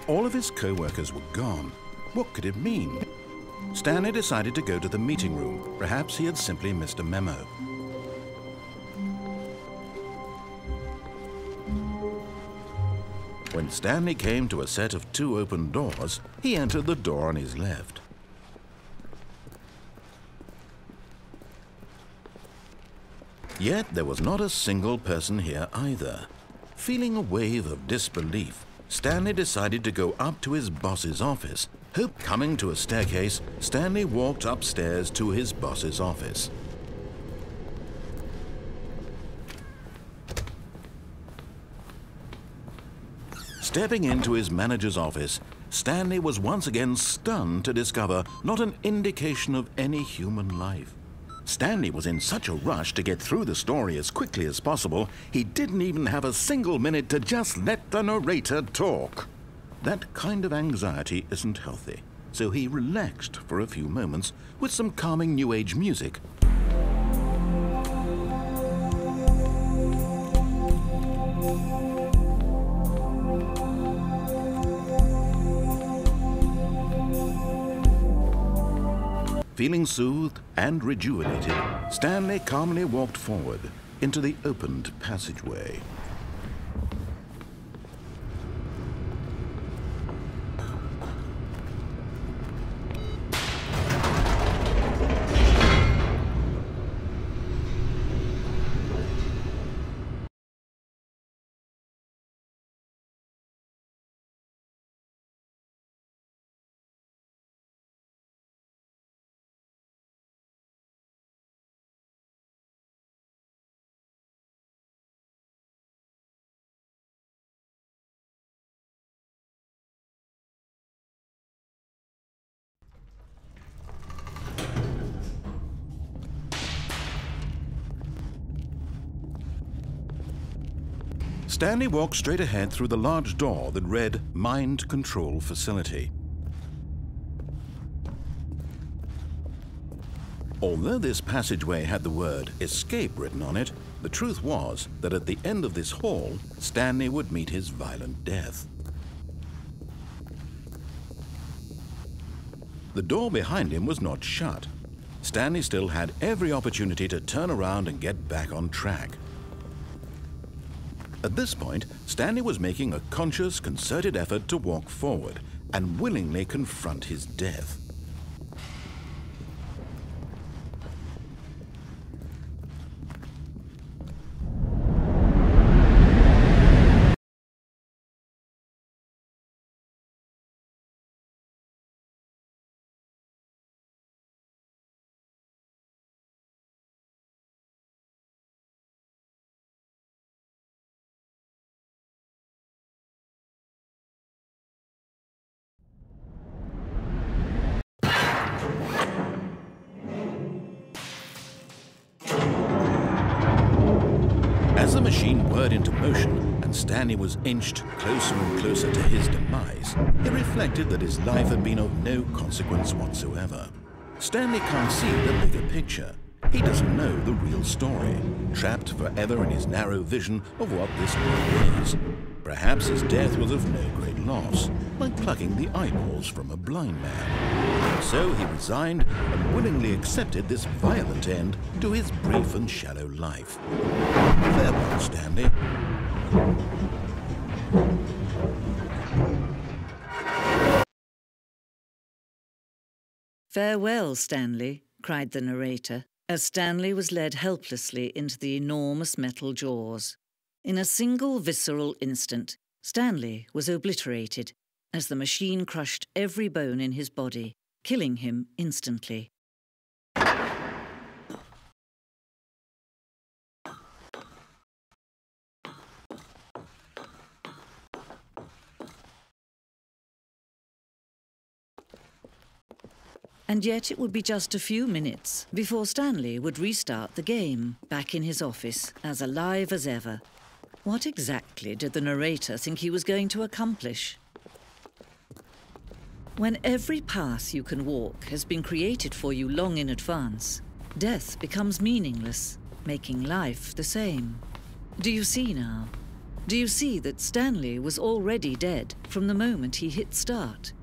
All of his co-workers were gone. What could it mean? Stanley decided to go to the meeting room. Perhaps he had simply missed a memo. When Stanley came to a set of 2 open doors, he entered the door on his left. Yet there was not a single person here either. Feeling a wave of disbelief, Stanley decided to go up to his boss's office. Coming to a staircase, Stanley walked upstairs to his boss's office. Stepping into his manager's office, Stanley was once again stunned to discover not an indication of any human life. Stanley was in such a rush to get through the story as quickly as possible, he didn't even have a single minute to just let the narrator talk. That kind of anxiety isn't healthy, so he relaxed for a few moments with some calming New Age music. Feeling soothed and rejuvenated, Stanley calmly walked forward into the opened passageway. Stanley walked straight ahead through the large door that read Mind Control Facility. Although this passageway had the word Escape written on it, the truth was that at the end of this hall, Stanley would meet his violent death. The door behind him was not shut. Stanley still had every opportunity to turn around and get back on track. At this point, Stanley was making a conscious, concerted effort to walk forward and willingly confront his death. As the machine whirred into motion and Stanley was inched closer and closer to his demise, he reflected that his life had been of no consequence whatsoever. Stanley can't see the bigger picture. He doesn't know the real story, trapped forever in his narrow vision of what this world is. Perhaps his death was of no great loss, like plucking the eyeballs from a blind man. So he resigned and willingly accepted this violent end to his brief and shallow life. Farewell, Stanley. "Farewell, Stanley," cried the narrator, as Stanley was led helplessly into the enormous metal jaws. In a single visceral instant, Stanley was obliterated as the machine crushed every bone in his body, killing him instantly. And yet it would be just a few minutes before Stanley would restart the game, back in his office, as alive as ever. What exactly did the narrator think he was going to accomplish? When every path you can walk has been created for you long in advance, death becomes meaningless, making life the same. Do you see now? Do you see that Stanley was already dead from the moment he hit start?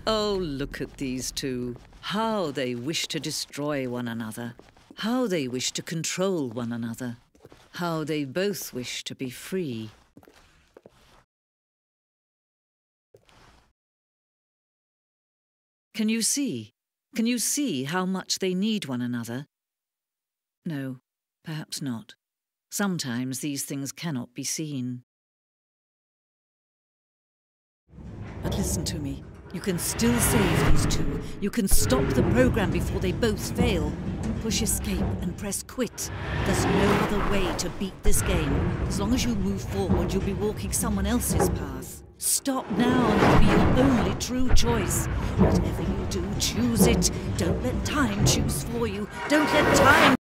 Oh, look at these two. How they wish to destroy one another. How they wish to control one another. How they both wish to be free. Can you see? Can you see how much they need one another? No, perhaps not. Sometimes these things cannot be seen. But listen to me. You can still save these two. You can stop the program before they both fail. Push escape and press quit. There's no other way to beat this game. As long as you move forward, you'll be walking someone else's path. Stop now and it'll be your only true choice. Whatever you do, choose it. Don't let time choose for you. Don't let time...